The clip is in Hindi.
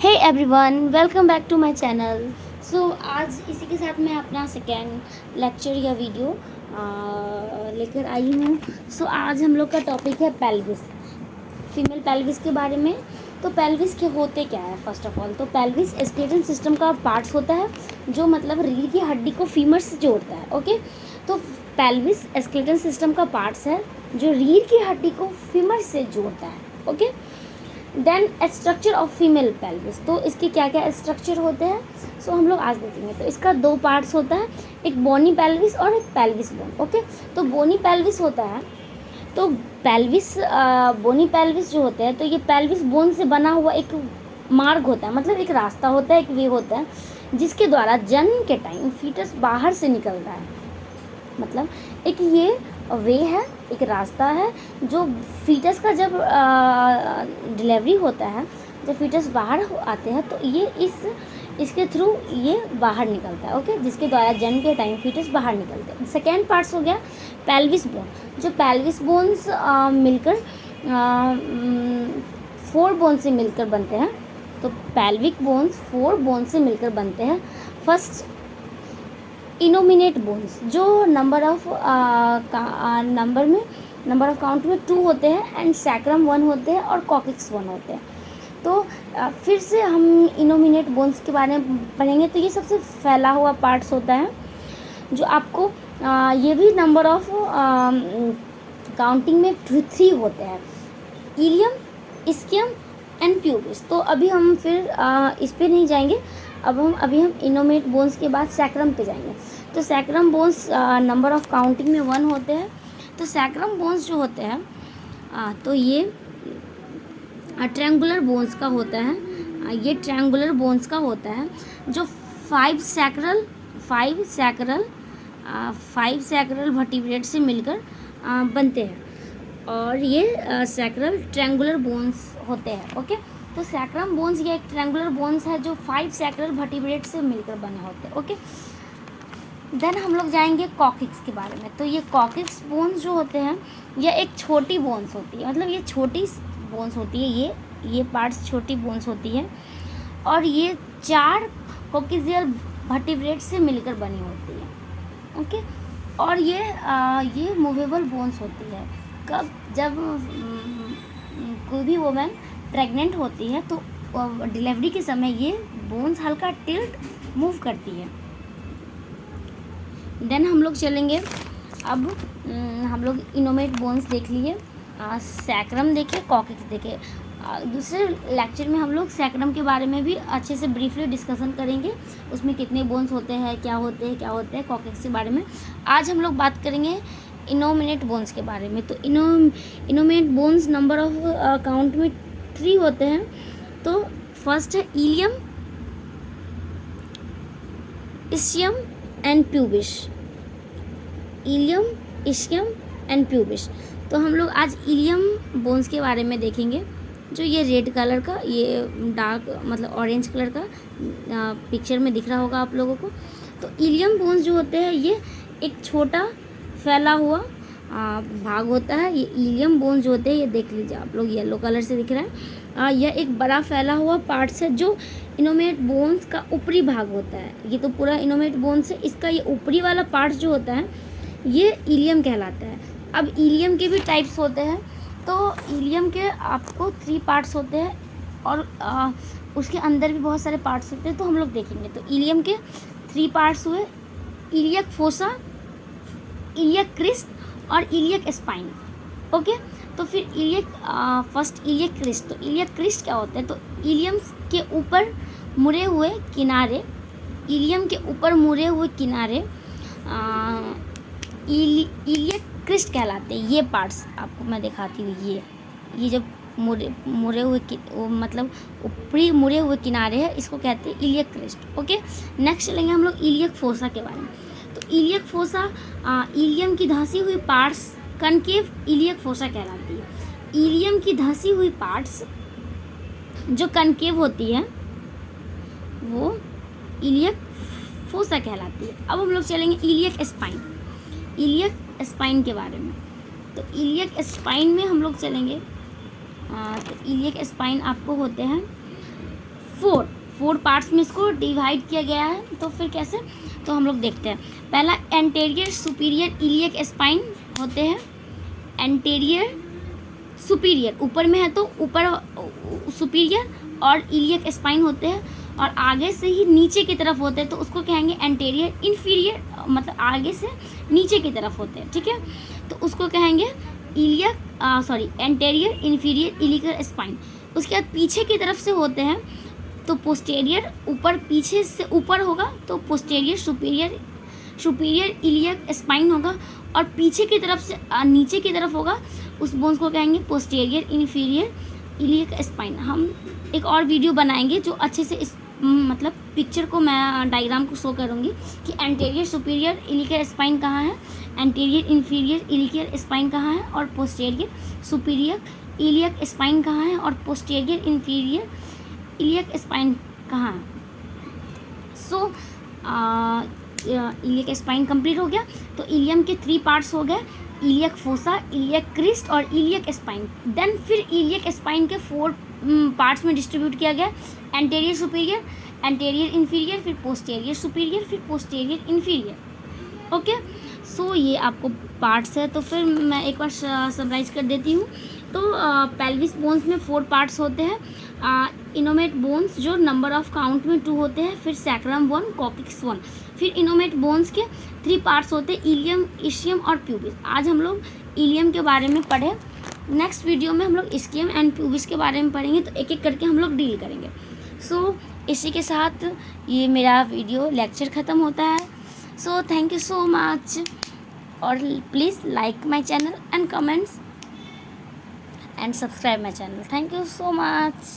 Hey everyone, welcome back to my channel. So आज इसी के साथ मैं अपना सेकेंड लेक्चर या वीडियो लेकर आई हूँ। सो आज हम लोग का टॉपिक है पेल्विस, फीमेल पेल्विस के बारे में। तो पेल्विस के होते क्या है? फर्स्ट ऑफ ऑल तो पेल्विस स्केलेटल सिस्टम का पार्ट्स होता है जो मतलब रीढ़ की हड्डी को फीमर से जोड़ता है। ओके, तो पेल्विस स्केलेटल सिस्टम का पार्ट्स है जो रीढ़ की हड्डी को फीमर से जोड़ता है। Okay, then structure of female pelvis, तो इसके क्या क्या स्ट्रक्चर होते हैं सो हम लोग आज देखेंगे। तो इसका दो पार्ट्स होता है, एक बोनी पेल्विस और एक पेल्विस बोन। ओके, तो बोनी पेल्विस होता है, तो पेल्विस बोनी पेल्विस जो होता है तो ये पेल्विस बोन से बना हुआ एक मार्ग होता है, मतलब एक रास्ता होता है, एक वे होता है जिसके द्वारा जन्म के टाइम फीटस बाहर से निकलता है। मतलब एक ये वे है, एक रास्ता है जो फीटस का जब डिलीवरी होता है, जब फीटस बाहर आते हैं तो ये इसके थ्रू ये बाहर निकलता है। ओके, जिसके द्वारा जन्म के टाइम फीटस बाहर निकलते हैं। सेकेंड पार्ट्स हो गया पेल्विस बोन, जो पेल्विस बोन्स मिलकर 4 बोन से मिलकर बनते हैं। तो पेल्विक बोन्स 4 बोन से मिलकर बनते हैं। फर्स्ट इनोमिनेट बोन्स, जो नंबर ऑफ काउंट में 2 होते हैं एंड सैक्रम 1 होते हैं और कॉक्सिक्स 1 होते हैं। तो फिर से हम इनोमिनेट बोन्स के बारे में पढ़ेंगे। तो ये सबसे फैला हुआ पार्ट्स होता है जो आपको ये भी नंबर ऑफ काउंटिंग में 3 होते हैं, इलियम, इस्कियम एंड प्यूबिस। तो अभी हम फिर इस पे नहीं जाएंगे, अभी हम इनोमिनेट बोन्स के बाद सैक्रम पे जाएंगे। तो sacrum bones number of counting में 1 होते हैं। तो सैक्रम बोन्स जो होते हैं तो ये ट्रायंगुलर बोन्स का होता है, ये ट्रायंगुलर बोन्स का होता है जो 5 सैक्रल वर्टिब्रेट से मिलकर बनते हैं, और ये सैक्रल ट्रायंगुलर बोन्स होते हैं। ओके, तो सैक्रम बोन्स ये एक ट्रायंगुलर बोन्स है जो 5 सैक्रल वर्टिब्रेट से मिलकर बने होते हैं। ओके, देन हम लोग जाएंगे कॉक्सिक्स के बारे में। तो ये कॉक्सिक्स बोन्स जो होते हैं ये एक छोटी बोन्स होती है, मतलब ये छोटी बोन्स होती है, ये पार्ट्स छोटी बोन्स होती है, और ये 4 कोक्सियल वर्टिब्रेट से मिलकर बनी होती है। ओके, और ये मूवेबल बोन्स होती है। कब? जब कोई भी वुमेन प्रेग्नेंट होती है तो डिलीवरी के समय ये बोन्स हल्का टिल्ट मूव करती है। देन हम लोग चलेंगे, अब हम लोग इनोमिनेट बोन्स देख लिए, सैक्रम देखे, कॉक्सिक्स देखे। दूसरे लेक्चर में हम लोग सैक्रम के बारे में भी अच्छे से ब्रीफली डिस्कशन करेंगे, उसमें कितने बोन्स होते हैं, क्या होते हैं कॉक्सिक्स के बारे में। आज हम लोग बात करेंगे इनोमिनेट बोन्स के बारे में। तो innominate bones number of count में 3 होते हैं। तो फर्स्ट है ilium, ischium and pubis. Ilium, ischium and pubis. तो हम लोग आज इलियम बोन्स के बारे में देखेंगे, जो ये रेड कलर का, ये डार्क मतलब ऑरेंज कलर का पिक्चर में दिख रहा होगा आप लोगों को। तो इलियम बोन्स जो होते हैं ये एक छोटा फैला हुआ भाग होता है। ये इलियम बोन्स जो होते हैं, ये देख लीजिए आप लोग, येलो कलर से दिख रहा है। यह एक बड़ा फैला हुआ पार्ट्स है जो इनोमिनेट बोन्स का ऊपरी भाग होता है। ये तो पूरा इनोमिनेट बोन्स है, इसका ये ऊपरी वाला पार्ट जो होता है ये इलियम कहलाता है। अब इलियम के भी टाइप्स होते हैं। तो इलियम के आपको 3 पार्ट्स होते हैं, और उसके अंदर भी बहुत सारे पार्ट्स होते हैं, तो हम लोग देखेंगे। तो इलियम के 3 पार्ट्स हुए, इलियक फोसा, इलियक क्रिस्ट और इलियक स्पाइन। ओके, तो फिर फर्स्ट इलियक क्रिस्ट। तो इलियक क्रिस्ट क्या होता है? तो इलियम के ऊपर मुड़े हुए किनारे, इलियक क्रिस्ट कहलाते हैं। ये पार्ट्स आपको मैं दिखाती हूँ, ये जब मुड़े हुए मतलब ऊपरी मुड़े हुए किनारे हैं, इसको कहते हैं इलियक क्रिस्ट। ओके, नेक्स्ट चलेंगे हम लोग इलियक फोसा के बारे में। तो इलियक फोसा इलियम की धंसी हुई पार्ट्स कनकेव इलियक फोसा कहलाती है। इलियम की धंसी हुई पार्ट्स जो कनकेव होती है वो इलियक फोसा कहलाती है। अब हम लोग चलेंगे इलियक स्पाइन के बारे में। तो इलियक स्पाइन में हम लोग चलेंगे। तो इलियक स्पाइन आपको होते हैं फोर पार्ट्स में इसको डिवाइड किया गया है। तो फिर कैसे, तो हम लोग देखते हैं। पहला एंटेरियर सुपीरियर इलियक स्पाइन होते हैं। एंटेरियर सुपीरियर ऊपर में है तो ऊपर सुपीरियर और इलियक स्पाइन होते हैं, और आगे से ही नीचे की तरफ होते हैं तो उसको कहेंगे एंटेरियर इन्फीरियर, मतलब आगे से नीचे की तरफ होते हैं, ठीक है। तो उसको कहेंगे एंटेरियर इन्फीरियर इलियक स्पाइन। उसके बाद पीछे की तरफ से होते हैं तो पोस्टेरियर, ऊपर पीछे से ऊपर होगा तो पोस्टेरियर सुपीरियर इलियक स्पाइन होगा, और पीछे की तरफ से नीचे की तरफ होगा उस बोन्स को कहेंगे पोस्टेरियर इन्फीरियर इलियक स्पाइन। हम एक और वीडियो बनाएंगे जो अच्छे से इस मतलब पिक्चर को मैं डायग्राम को शो करूँगी कि एंटेरियर सुपीरियर इलियक स्पाइन कहाँ है, एंटेरियर इन्फीरियर इलियक स्पाइन कहाँ है, और पोस्टेरियर सुपीरियर इलियक स्पाइन कहाँ है, और पोस्टेरियर इन्फीरियर इलियक स्पाइन कहाँ है। सो इलियक स्पाइन कंप्लीट हो गया। तो इलियम के 3 पार्ट्स हो गए, इलियक फोसा, इलियक क्रिस्ट और इलियक स्पाइन। देन फिर इलियक स्पाइन के 4 पार्ट्स में डिस्ट्रीब्यूट किया गया, एंटेरियर सुपीरियर, एंटेरियर इन्फीरियर, फिर पोस्टेरियर सुपीरियर, फिर पोस्टेरियर इन्फीरियर। ओके, सो ये आपको पार्ट्स है। तो फिर मैं एक बार समराइज कर देती हूँ। तो पेल्विस बोन्स में 4 पार्ट्स होते हैं। इनोमेट बोन्स जो नंबर ऑफ काउंट में 2 होते हैं, फिर सैक्रम 1, कॉकिक्स 1। फिर इनोमेट बोन्स के 3 पार्ट्स होते हैं, इलियम, इस्कियम और प्यूबिस। आज हम लोग इलियम के बारे में पढ़े। नेक्स्ट वीडियो में हम लोग इस्कियम एंड प्यूबिस के बारे में पढ़ेंगे, तो एक एक करके हम लोग डील करेंगे। सो इसी के साथ ये मेरा वीडियो लेक्चर ख़त्म होता है। So thank you so much, और please like my channel and comments and subscribe my channel. Thank you so much.